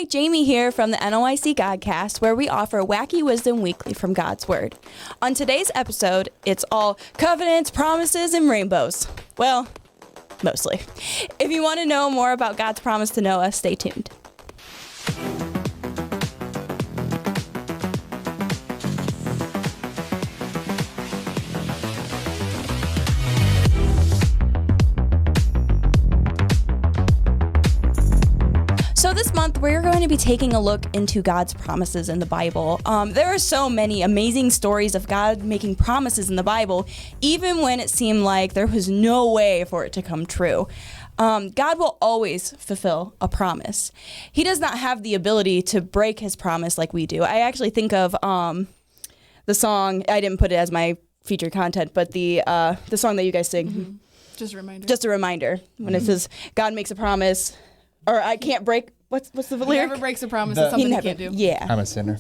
Jamie here from the NOIC Godcast, where we offer wacky wisdom weekly from God's Word. On today's episode, it's all covenants, promises, and rainbows. Well, mostly. If you want to know more about God's promise to Noah, stay tuned. So this month, we're going to be taking a look into God's promises in the Bible. There are so many amazing stories of God making promises in the Bible, even when it seemed like there was no way for it to come true. God will always fulfill a promise. He does not have the ability to break his promise like we do. I actually think of the song, I didn't put it as my featured content, but the song that you guys sing. Mm-hmm. Just a reminder. Just a reminder. When it says, God makes a promise, or I can't break, what's the lyric? He never breaks a promise. That's something he can't do. Yeah. I'm a sinner.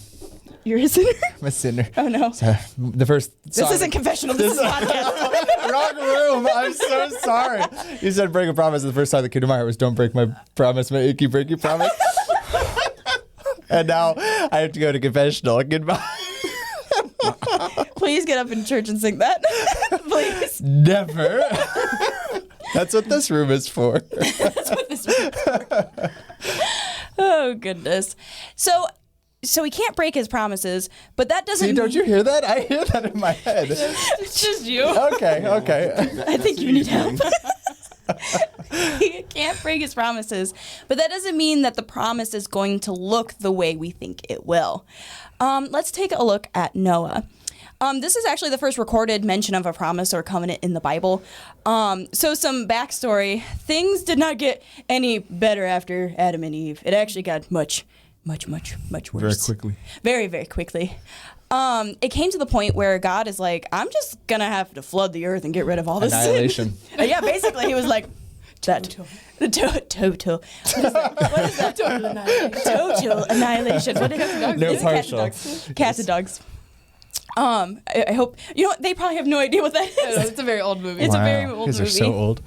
You're a sinner? I'm a sinner. Oh, no. So, the first song. This isn't confessional. This is podcast. Wrong room. I'm so sorry. You said break a promise. The first song that came to my heart was don't break my promise, my icky break your promise. And now I have to go to confessional. Goodbye. Please get up in church and sing that. Please. Never. That's what this room is for. That's what this room is for. Oh, goodness. So he can't break his promises, but that doesn't... See, don't you hear that? I hear that in my head. It's just you. Okay. I think you need help. He can't break his promises, but that doesn't mean that the promise is going to look the way we think it will. Let's take a look at Noah. This is actually the first recorded mention of a promise or covenant in the Bible. So some backstory. Things did not get any better after Adam and Eve. It actually got much worse. Very quickly. Very, very quickly. It came to the point where God is like, I'm just going to have to flood the earth and get rid of all this sin. Annihilation. Yeah, basically he was like, Total. What is that? Total annihilation. Total annihilation. What is it? No It's partial. Cats and dogs. I hope, they probably have no idea what that is. It's a very old movie. It's a very old These movie. are so old.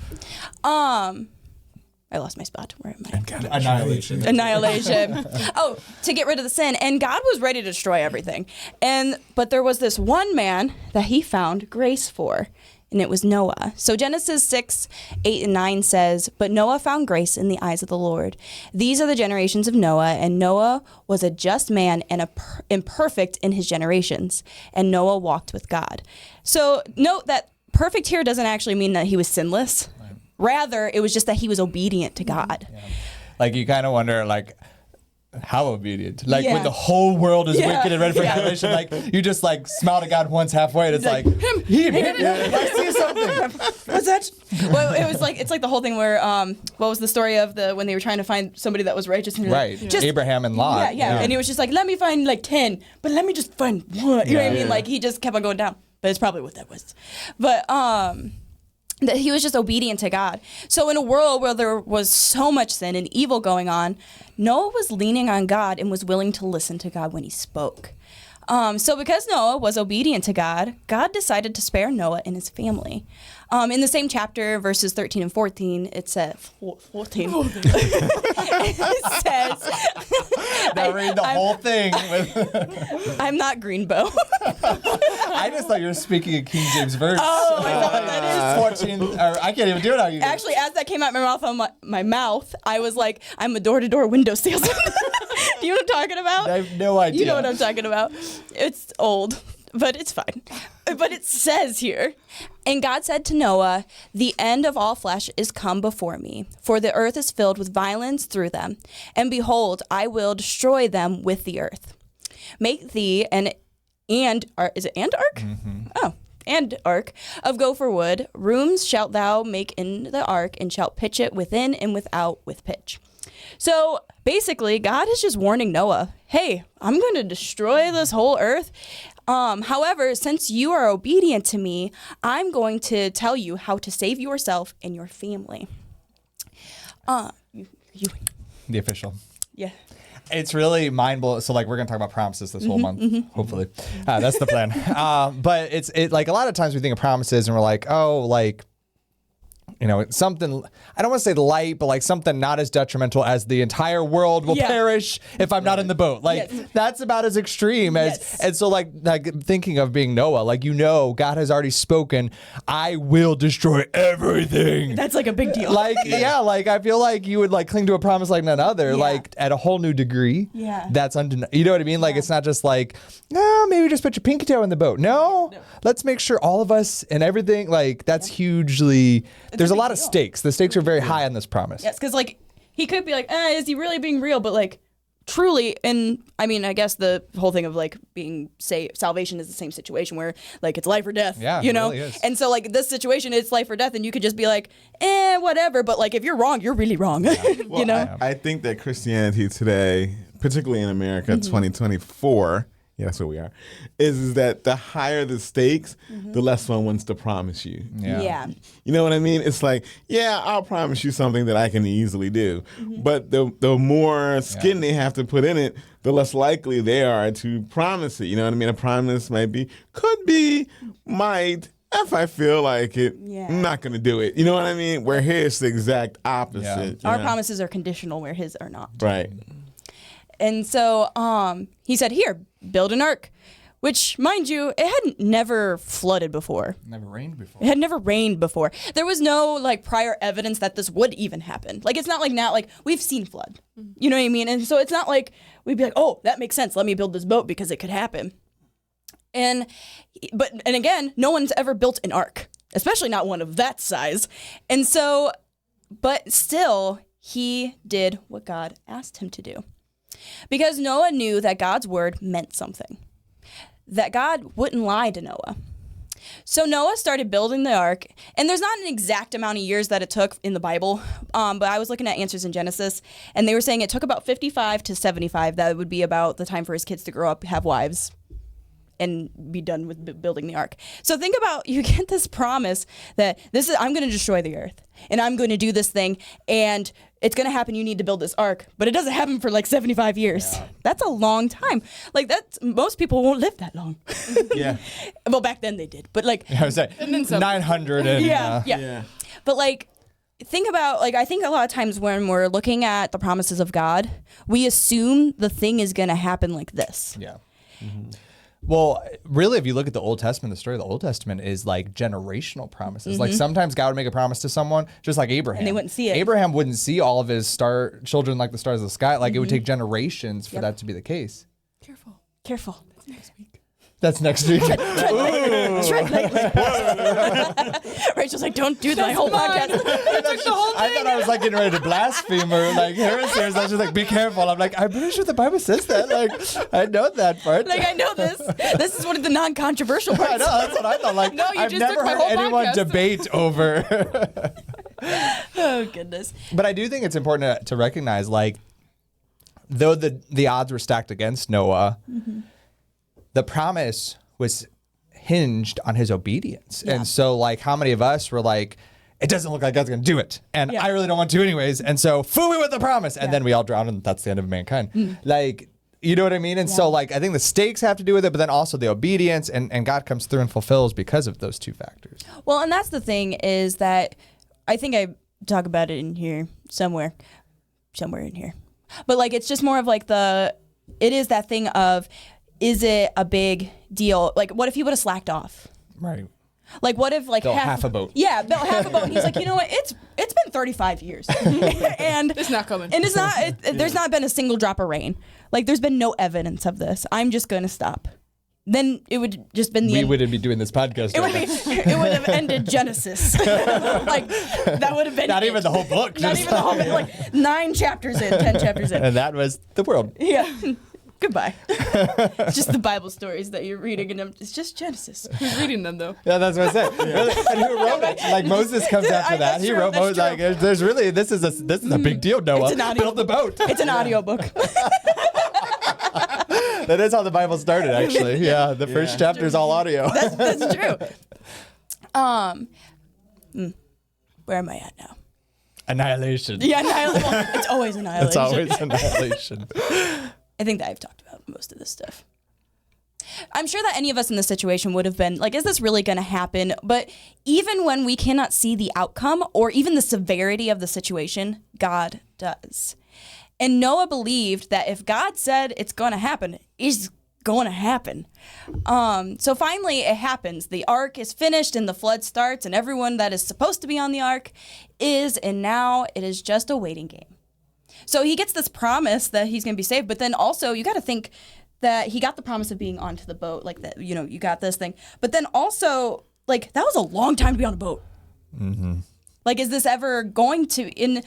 I lost my spot. Where am I? Annihilation. Annihilation. Oh, to get rid of the sin. And God was ready to destroy everything. But there was this one man that he found grace for, and it was Noah. So Genesis 6:8-9 says, "But Noah found grace in the eyes of the Lord. These are the generations of Noah, and Noah was a just man and imperfect in his generations. And Noah walked with God." So note that perfect here doesn't actually mean that he was sinless. Right. Rather, it was just that he was obedient to God. Yeah. Like, you kind of wonder, like, how obedient? Like, when the whole world is wicked and ready for annihilation, like, you just, like, smile to God once halfway, and it's like him. I see something. What's that? Well, it's like the whole thing where, what was the story of when they were trying to find somebody that was righteous? And Right. Just, Abraham and Lot. Yeah. And he was just like, let me find, 10, but let me just find one. You know what I mean? Like, he just kept on going down. But it's probably what that was. But, that he was just obedient to God. So in a world where there was so much sin and evil going on, Noah was leaning on God and was willing to listen to God when he spoke. So because Noah was obedient to God, God decided to spare Noah and his family. In the same chapter, verses 13 and 14, it says, 14. It says... Now read the whole thing. I'm not Greenbow. I just thought you were speaking in King James Version. Oh, I know what that is. 14, or I can't even do it how you do it. Actually, as that came out my mouth, I was like, I'm a door-to-door window salesman. Do you know what I'm talking about? I have no idea. You know what I'm talking about. It's old, but it's fine. But it says here, "And God said to Noah, the end of all flesh is come before me, for the earth is filled with violence through them. And behold, I will destroy them with the earth. Make thee is it and ark? Mm-hmm. Oh. And ark of gopher wood. Rooms shalt thou make in the ark, and shalt pitch it within and without with pitch." So basically, God is just warning Noah, hey, I'm going to destroy this whole earth. However, since you are obedient to me, I'm going to tell you how to save yourself and your family. The official. Yeah. It's really mind-blowing. So, like, we're going to talk about promises this whole month, hopefully. That's the plan. But it's like a lot of times we think of promises and we're like, oh, like, it's something, I don't want to say light, but like something not as detrimental as the entire world will perish if I'm not in the boat. Like that's about as extreme as, and so like thinking of being Noah, like, God has already spoken, I will destroy everything. That's like a big deal. Like, like I feel like you would like cling to a promise like none other, like at a whole new degree. Yeah. That's undeniable. You know what I mean? Like it's not just like, no, maybe just put your pinky toe in the boat. No. Let's make sure all of us and everything, like that's hugely, there's a lot of stakes. The stakes are very high on this promise. Yes, because like he could be like, is he really being real? But like truly, and I mean, I guess the whole thing of like being salvation is the same situation where like it's life or death. Yeah, you know? It really is. And so like this situation, it's life or death, and you could just be like, whatever. But like if you're wrong, you're really wrong. Well, you know? I think that Christianity today, particularly in America, 2024. Yeah, that's where we are. Is that the higher the stakes, the less one wants to promise you. Yeah. You know what I mean? It's like, I'll promise you something that I can easily do. But the more skin they have to put in it, the less likely they are to promise it. You know what I mean? A promise could be, might, if I feel like it, I'm not going to do it. You know what I mean? Where here's the exact opposite. Our promises are conditional where his are not. Right. And so he said, here, build an ark, which, mind you, it had never flooded before. Never rained before. It had never rained before. There was no like prior evidence that this would even happen. Like it's not like now, like we've seen flood. You know what I mean? And so it's not like we'd be like, oh, that makes sense. Let me build this boat because it could happen. And again, no one's ever built an ark, especially not one of that size. And so, but still, he did what God asked him to do. Because Noah knew that God's word meant something, that God wouldn't lie to Noah. So Noah started building the ark, and there's not an exact amount of years that it took in the Bible, but I was looking at Answers in Genesis, and they were saying it took about 55 to 75. That would be about the time for his kids to grow up, have wives, and be done with building the ark. So think about, you get this promise that I'm going to destroy the earth, and I'm going to do this thing, and it's going to happen. You need to build this ark, but it doesn't happen for like 75 years. Yeah. That's a long time. Like most people won't live that long. Yeah. Well, back then they did, but like I was like 900 and yeah. But like think about, like I think a lot of times when we're looking at the promises of God, we assume the thing is going to happen like this. Yeah. Mm-hmm. Well, really, if you look at the Old Testament, the story of the Old Testament is like generational promises. Like sometimes God would make a promise to someone, just like Abraham. And they wouldn't see it. Abraham wouldn't see all of his children like the stars of the sky. Like it would take generations for that to be the case. Careful. That's next week. Tread lightly. Rachel's like, don't do that whole podcast. I thought I was like getting ready to blaspheme or like heresy. I was just like, be careful. I'm like, I'm pretty sure the Bible says that. Like, I know that part. Like, I know this. This is one of the non-controversial parts. I know, that's what I thought. Like, No, you I've just never took my heard whole anyone podcast. debate over. Oh, goodness. But I do think it's important to recognize, like, though the odds were stacked against Noah, the promise was hinged on his obedience. Yeah. And so, like, how many of us were like, it doesn't look like God's going to do it, and I really don't want to anyways, and so fooey with the promise, and then we all drown, and that's the end of mankind. Like, you know what I mean? And so, like, I think the stakes have to do with it, but then also the obedience, and God comes through and fulfills because of those two factors. Well, and that's the thing, is that I think I talk about it in here somewhere in here. But, like, it's just more of, like, it is that thing of, is it a big deal? Like, what if he would have slacked off? Right. Like, what if, like, built half a boat? Yeah, built half a boat. And he's like, you know what? It's been 35 years. And it's not coming. And it's not, there's not been a single drop of rain. Like, there's been no evidence of this. I'm just going to stop. Then it would just been the end. We wouldn't be doing this podcast. It would have ended Genesis. Like, that would have been not even the whole book. Not even the whole book. Like 9 chapters in, 10 chapters in. And that was the world. Yeah. Goodbye. It's just the Bible stories that you're reading, and it's just Genesis. Who's reading them, though? Yeah, that's what I said. Really? And who wrote it? Like, Moses comes after that. He wrote Moses. Like, there's really, this is a big deal, Noah. Build the boat. It's an audiobook. That is how the Bible started, actually. Yeah, the first chapter is all audio. That's true. Where am I at now? Annihilation. Yeah, annihilation. Well, it's always annihilation. It's always annihilation. I think that I've talked about most of this stuff. I'm sure that any of us in this situation would have been like, is this really going to happen? But even when we cannot see the outcome or even the severity of the situation, God does. And Noah believed that if God said it's going to happen, it's going to happen. So finally it happens. The ark is finished and the flood starts and everyone that is supposed to be on the ark is, and now it is just a waiting game. So he gets this promise that he's going to be saved, but then also you got to think that he got the promise of being onto the boat, like that, you know, you got this thing. But then also, like, that was a long time to be on a boat. Mm-hmm. Like, is this ever going to,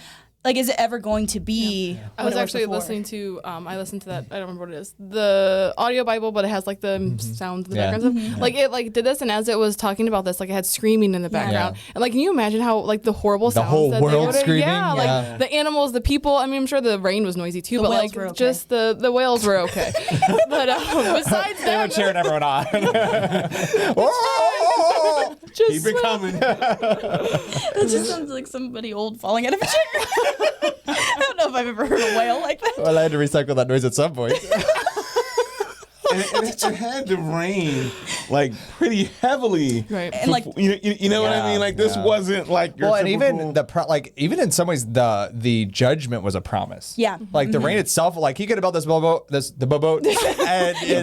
is it ever going to be? Yeah. I was actually listening to, I listened to that, I don't remember what it is, the audio Bible, but it has like the sounds in the background stuff. Mm-hmm. Like it like did this, and as it was talking about this, like it had screaming in the background. Yeah. And like, can you imagine how like the horrible sounds? The whole that world screaming? Yeah, like the animals, the people, I mean, I'm sure the rain was noisy too, but like okay. Just the whales were okay. But besides that. They were cheering everyone on. Just keep it coming. That just sounds like somebody old falling out of a chair. I don't know if I've ever heard a whale like that. Well, I had to recycle that noise at some point. It had to rain like pretty heavily, right? And like you know what I mean? Like this wasn't like your and typical... even even in some ways the judgment was a promise. Yeah, like the rain itself. Like he could have built this boat, and he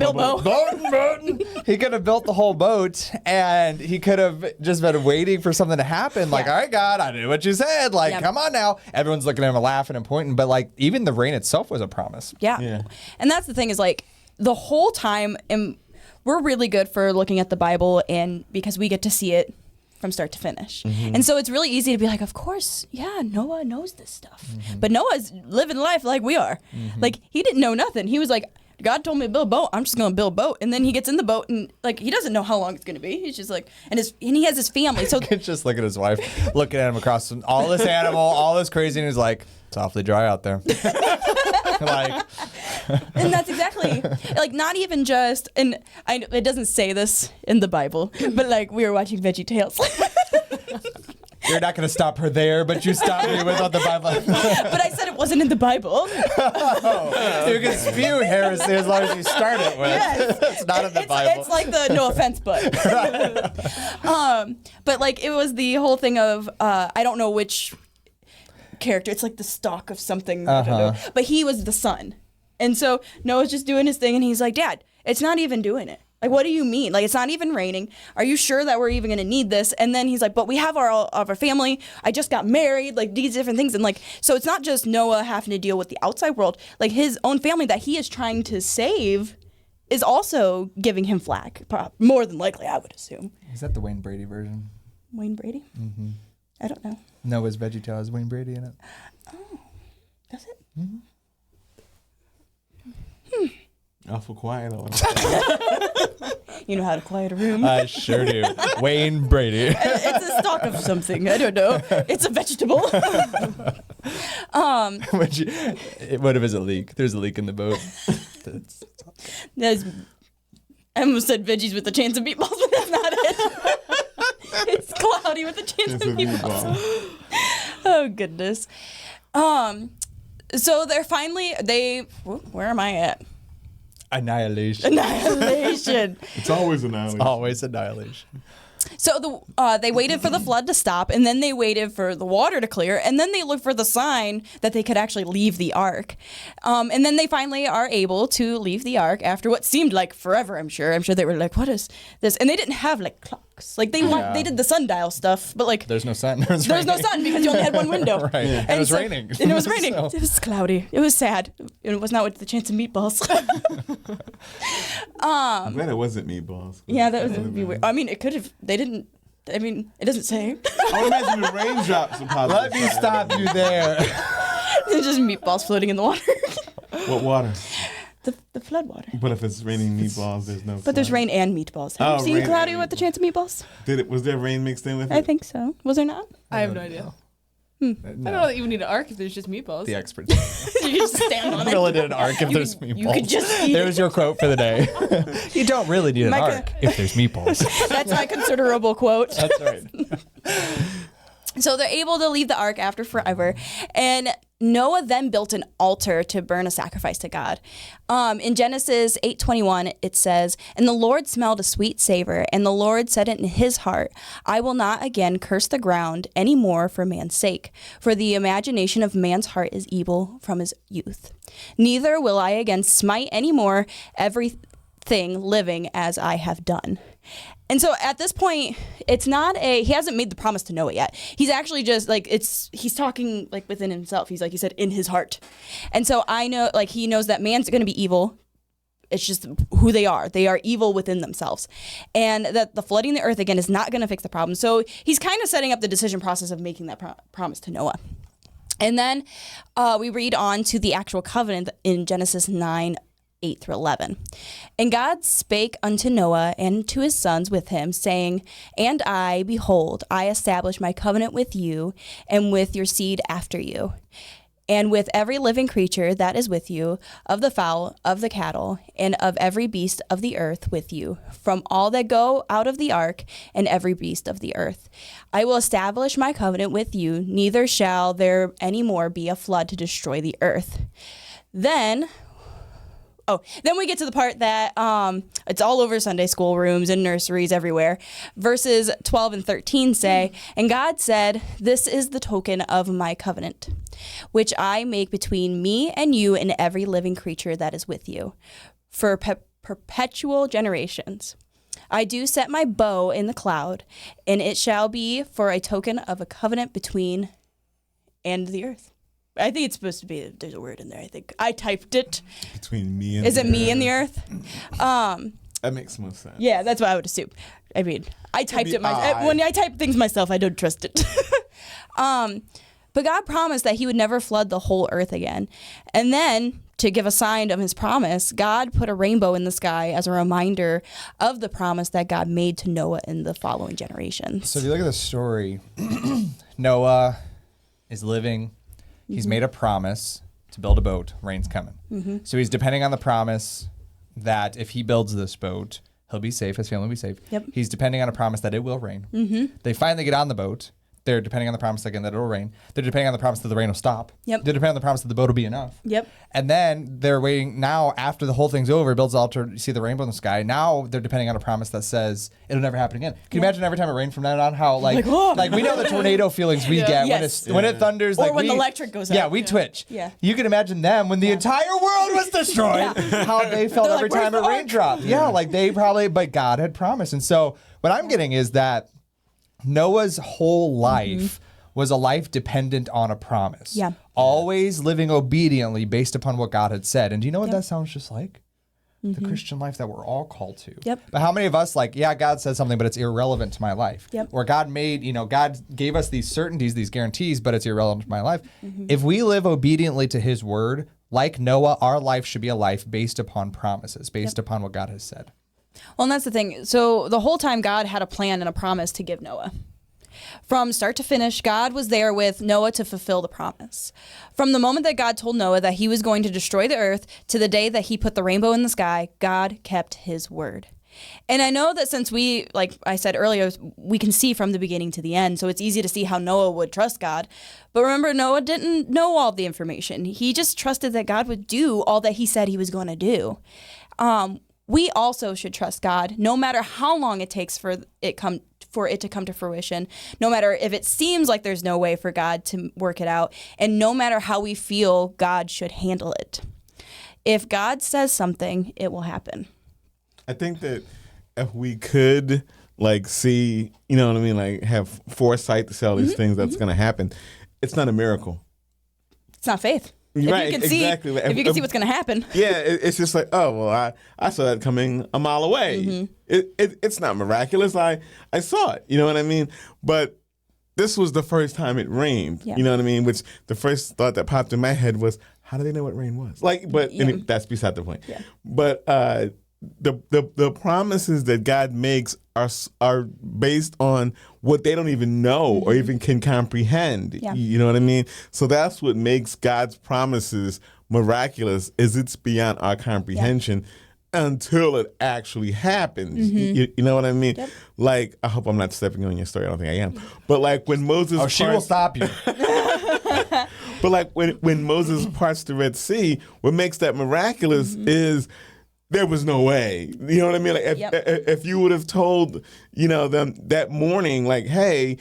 could have built the whole boat, and he could have just been waiting for something to happen. Like, all right, God, I did what you said. Like, come on now. Everyone's looking at him and laughing and pointing, but like even the rain itself was a promise. Yeah. And that's the thing is like. The whole time, and we're really good for looking at the Bible, and because we get to see it from start to finish. Mm-hmm. And so it's really easy to be like, of course, yeah, Noah knows this stuff. Mm-hmm. But Noah's living life like we are. Mm-hmm. Like, he didn't know nothing. He was like, God told me to build a boat. I'm just going to build a boat. And then he gets in the boat, and like, he doesn't know how long it's going to be. He's just like, and he has his family. So just look at his wife, looking at him across all this animal, all this crazy, and he's like, it's awfully dry out there. Like, and that's exactly like not even just, and it doesn't say this in the Bible, but like we were watching VeggieTales. You're not going to stop her there, but you stopped me without the Bible. But I said it wasn't in the Bible. You can spew heresy as long as you start it with. Yes. It's not in the Bible. It's like the no offense, but. But like it was the whole thing of I don't know which character. It's like the stalk of something. I don't know. But he was the son. And so Noah's just doing his thing, and he's like, Dad, it's not even doing it. Like, what do you mean? Like, it's not even raining. Are you sure that we're even going to need this? And then he's like, but we have our family. I just got married, like these different things. And like, so it's not just Noah having to deal with the outside world. Like his own family that he is trying to save is also giving him flack. More than likely, I would assume. Is that the Wayne Brady version? Wayne Brady? Mm-hmm. I don't know. Noah's VeggieTale has Wayne Brady in it. Oh, does it? Mm-hmm. Awful quiet on. You know how to quiet a room. I sure do. Wayne Brady. It's a stalk of something. I don't know. It's a vegetable. What if it's a leak? There's a leak in the boat. I almost said veggies with a chance of meatballs, but that's not it. It's cloudy with a chance of meatballs. Oh, goodness. So they're finally, where am I at? Annihilation. It's always annihilation. It's always annihilation. So they waited for the flood to stop, and then they waited for the water to clear, and then they looked for the sign that they could actually leave the ark. And then they finally are able to leave the ark after what seemed like forever, I'm sure. I'm sure they were like, what is this? And they didn't have like clocks. Like they did the sundial stuff, but like there's no sun. There's no sun because you only had one window. Right. Yeah. And it was raining. And it was raining. So. It was cloudy. It was sad. It was not with the chance of meatballs. I'm glad it wasn't meatballs. Yeah, that would be weird. I mean, it could have. They didn't. I mean, it doesn't say. I would imagine the raindrops would probably. Let me stop you there. It's just meatballs floating in the water. What water? The flood water. But if it's raining meatballs, there's no. But there's rain and meatballs. Have you seen Cloudy with the Chance of Meatballs? Was there rain mixed in with it? I think so. Was there not? I have no idea. No. I don't know that you need an ark if there's just meatballs. The experts. You just stand on it. You really need an ark if there's meatballs. You could just eat There's your quote for the day. You don't really need an ark if there's meatballs. That's my considerable quote. That's right. So they're able to leave the ark after forever. And Noah then built an altar to burn a sacrifice to God. In Genesis 8:21, it says, "And the Lord smelled a sweet savor, and the Lord said in his heart, I will not again curse the ground any more for man's sake, for the imagination of man's heart is evil from his youth. Neither will I again smite any more everything living as I have done." And so at this point, he hasn't made the promise to Noah yet. He's actually just he's talking like within himself. He's like, he said, in his heart. And so I know, like, he knows that man's going to be evil. It's just who they are. They are evil within themselves. And that the flooding the earth again is not going to fix the problem. So he's kind of setting up the decision process of making that promise to Noah. And then we read on to the actual covenant in Genesis 9:8-11. "And God spake unto Noah and to his sons with him, saying, And I, behold, I establish my covenant with you and with your seed after you, and with every living creature that is with you, of the fowl, of the cattle, and of every beast of the earth with you, from all that go out of the ark, and every beast of the earth. I will establish my covenant with you, neither shall there any more be a flood to destroy the earth." Then we get to the part that it's all over Sunday school rooms and nurseries everywhere. Verses 12 and 13 say, "And God said, This is the token of my covenant, which I make between me and you and every living creature that is with you, for perpetual generations. I do set my bow in the cloud, and it shall be for a token of a covenant between and the earth." I think it's supposed to be, there's a word in there, I think. I typed it. Between me and Is it me and the earth? That makes most sense. Yeah, that's what I would assume. I mean, I typed it myself. When I type things myself, I don't trust it. But God promised that he would never flood the whole earth again. And then, to give a sign of his promise, God put a rainbow in the sky as a reminder of the promise that God made to Noah in the following generations. So if you look at the story, Noah is living. He's made a promise to build a boat. Rain's coming. So he's depending on the promise that if he builds this boat, he'll be safe. His family will be safe. Yep. He's depending on a promise that it will rain. They finally get on the boat. They're depending on the promise again that it will rain. They're depending on the promise that the rain will stop. Yep. They're depending on the promise that the boat will be enough. Yep. And then they're waiting now after the whole thing's over, builds the altar, you see the rainbow in the sky. Now they're depending on a promise that says it'll never happen again. Can you imagine every time it rained from then on how like we know the tornado feelings we get when it thunders, or when the electric goes out. Yeah, we twitch. Yeah. You can imagine them when the entire world was destroyed, how they felt every time a rain dropped. Yeah, like they probably, but God had promised. And so what I'm getting is that Noah's whole life was a life dependent on a promise. Yeah. Always living obediently based upon what God had said. And do you know what that sounds just like? The Christian life that we're all called to. Yep. But how many of us God said something, but it's irrelevant to my life? Yep. Or God gave us these certainties, these guarantees, but it's irrelevant to my life. If we live obediently to his word, like Noah, our life should be a life based upon promises, based upon what God has said. Well, and that's the thing. So the whole time God had a plan and a promise to give Noah. From start to finish, God was there with Noah to fulfill the promise. From the moment that God told Noah that he was going to destroy the earth to the day that he put the rainbow in the sky, God kept his word. And I know that since we, like I said earlier, we can see from the beginning to the end, so it's easy to see how Noah would trust God. But remember, Noah didn't know all the information. He just trusted that God would do all that he said he was going to do. We also should trust God, no matter how long it takes for it to come to fruition, no matter if it seems like there's no way for God to work it out, and no matter how we feel God should handle it. If God says something, it will happen. I think that if we could see, you know what I mean, have foresight to see all these things that's going to happen, it's not a miracle. It's not faith. Right, if you can see what's going to happen. Yeah, it's just like, oh, well, I saw that coming a mile away. It's not miraculous. I saw it, you know what I mean? But this was the first time it rained, you know what I mean? Which the first thought that popped in my head was, how do they know what rain was? That's beside the point. Yeah. But the promises that God makes are based on what they don't even know or even can comprehend. Yeah. You know what I mean? So that's what makes God's promises miraculous, is it's beyond our comprehension. until it actually happens. You know what I mean? Yep. Like, I hope I'm not stepping on your story. I don't think I am. But like when Moses, She will stop you. but like when Moses parts the Red Sea, what makes that miraculous is there was no way. You know what I mean? Like if you would have told, them that morning, like, hey,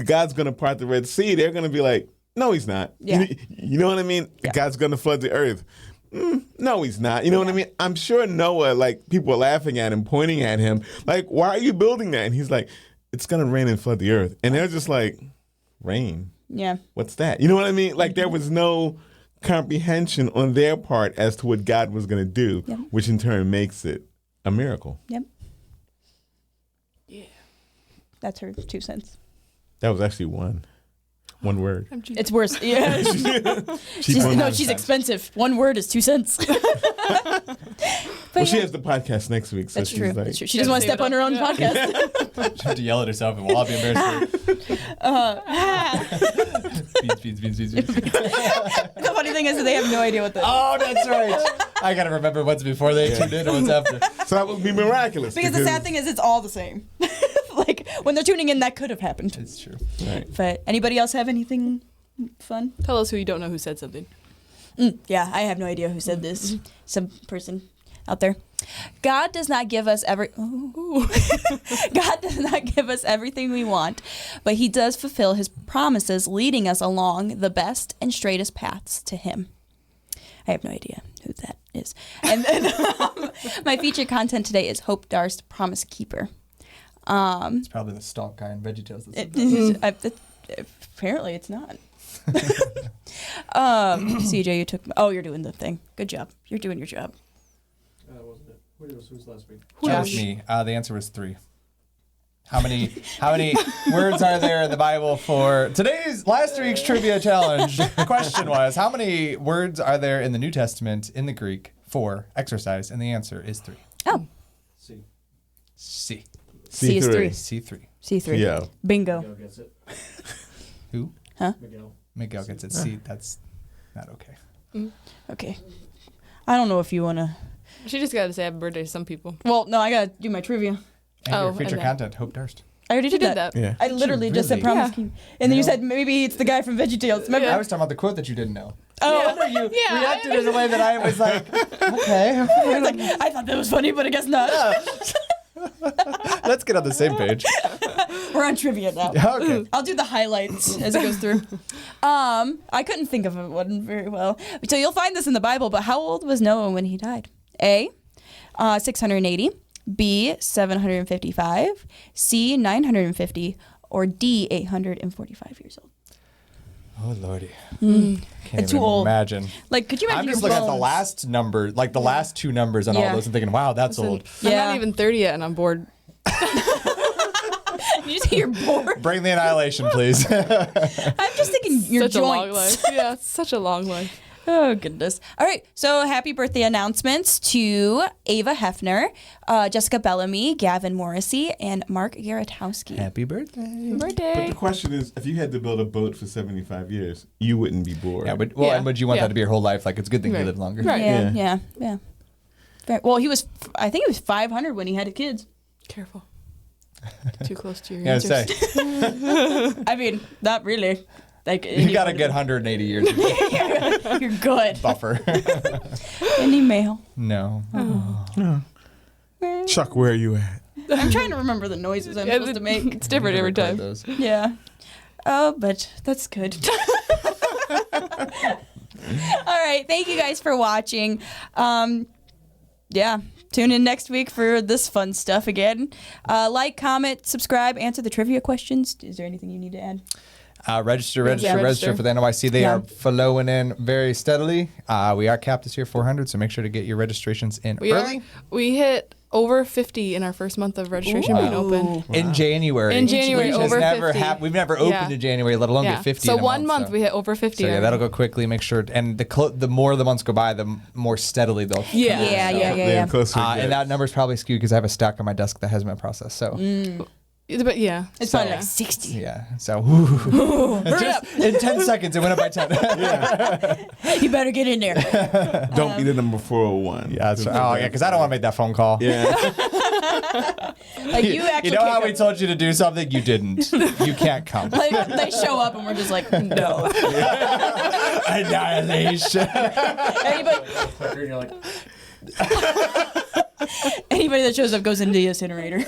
God's going to part the Red Sea, they're going to be like, no, he's not. Yeah. You know what I mean? Yeah. God's going to flood the earth. No, he's not. You know what I mean? I'm sure Noah, like, people are laughing at him, pointing at him, like, why are you building that? And he's like, it's going to rain and flood the earth. And they're just like, rain? Yeah. What's that? You know what I mean? Like, there was no comprehension on their part as to what God was going to do, which in turn makes it a miracle. Yep. Yeah. That's her 2 cents. That was actually one word. It's worse. Yeah. She's expensive. 1 word is 2 cents. Well, she has the podcast next week, so That's she's true. like, That's true. She doesn't want to step on her own podcast. She had to yell at herself, and we'll all be embarrassed. Beans. The funny thing is that they have no idea what that is. Oh, that's right. I gotta remember what's before they tuned in and what's after. so that would be miraculous. Because the sad thing is it's all the same. Like, when they're tuning in, that could have happened. It's true. Right. But anybody else have anything fun? Tell us who you don't know who said something. Yeah, I have no idea who said this. Some person out there. God does not give us God does not give us everything we want, but he does fulfill his promises, leading us along the best and straightest paths to him. I have no idea who that is. And then my featured content today is Hope Darst, Promise Keeper. It's probably the stalk guy in VeggieTales. Apparently it's not. CJ, you took. Oh, you're doing the thing. Good job. You're doing your job. Wasn't it? Who's last week? Just me. The answer was 3. How many words are there in the Bible for last week's trivia challenge? The question was, how many words are there in the New Testament in the Greek for exercise? And the answer is 3. Oh. C. C. C is 3. C3. C3. Yeah. Bingo. Miguel gets it. Who? Huh? Miguel gets it. C. That's not okay. Okay. I don't know if you want to. She just got to say happy birthday to some people. Well, no, I got to do my trivia. And your and feature then- content, Hope Darst. I already She did did that. that. Yeah. I literally just said Really? Promise Yeah. Keeper. And then you No. said maybe it's the guy from VeggieTales. Remember? I was talking about the quote that you didn't know. Oh. Remember you Yeah, reacted in a way that I was like, okay. I was like, I thought that was funny, but I guess not. Let's get on the same page. We're on trivia now. Okay. I'll do the highlights as it goes through. I couldn't think of one very well. So you'll find this in the Bible, but how old was Noah when he died? A, 680, B, 755, C, 950, or D, 845 years old. Oh, Lordy. It's Can't too even old. imagine. Like, could you imagine I'm just your looking at the bones? last number, like the last 2 numbers on all Yeah. those and thinking, wow, that's old. I'm Yeah. not even 30 yet, and I'm bored. You just say you're bored. Bring the annihilation, please. I'm just thinking your Such a long joints. life. Yeah, it's such a long life. Oh, goodness. All right. So happy birthday announcements to Ava Hefner, Jessica Bellamy, Gavin Morrissey, and Mark Garatowski. Happy birthday. But the question is, if you had to build a boat for 75 years, you wouldn't be bored. Yeah, and Yeah. would you want Yeah. that to be your whole life? Like, it's a good thing you Right. live longer. Right. Yeah. Well, I think he was 500 when he had kids. Careful. Too close to your Yeah, answers. say. I mean, not really. Like You got to get 180 years You're good. buffer. Any mail? No. Chuck, where are you at? I'm trying to rember the noises I'm supposed to make. It's different every time. Those. Yeah. Oh, but that's good. All right. Thank you guys for watching. Yeah. Tune in next week for this fun stuff again. Like, comment, subscribe, answer the trivia questions. Is there anything you need to add? Register for the NYC. They Yeah. are flowing in very steadily. We are capped this year 400, so make sure to get your registrations in early. We hit over 50 in our first month of registration being open. In January. In January, Which has over never 50. We've never opened Yeah. in January, let alone get 50 So in a 1 month so. we hit over 50. So yeah, already. that'll go quickly. Make sure, and the more the months go by, the more steadily they'll. Yeah. Yeah. Closer it And gets. that number's probably skewed because I have a stack on my desk that hasn't been processed. So But yeah. It's So- probably like 60. Yeah. So just in 10 seconds, it went up by 10. You better get in there. Don't be the number 401. Yeah, that's right. Oh, yeah, because I don't want to make that phone call. Yeah. Like you actually You know how can't we told you to do something? You didn't. You can't come. like they show up and we're just like, no. Annihilation. Anybody, Clicker, and you're like, anybody that shows up goes into the incinerator.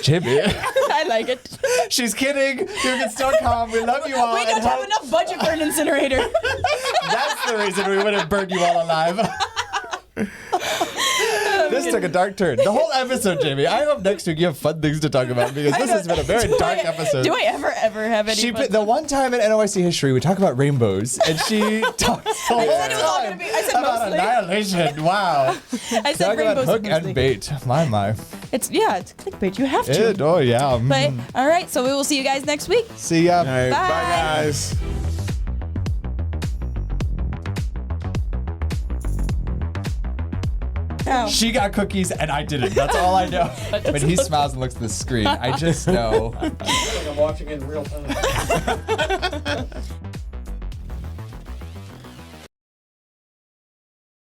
Jimmy. I like it. She's kidding. You can still come. We love you all. We don't and have hope- enough budget for an incinerator. That's the reason we wouldn't burn you all alive. This took a dark turn. The whole episode, Jamie. I hope next week you have fun things to talk about because this has been a very dark episode. Do I ever have any fun? The one time in NYC history we talk about rainbows and she talks the whole said it was all time gonna be- I said about mostly. annihilation. Wow. I said Talk about rainbows hook mostly. and bait. My. It's clickbait. You have to. Oh yeah. But all right, so we will see you guys next week. See ya. All right, Bye. bye guys. Oh. She got cookies and I didn't. That's all I know. When he smiles and looks at the screen, I just know. I feel like I'm watching it in real time.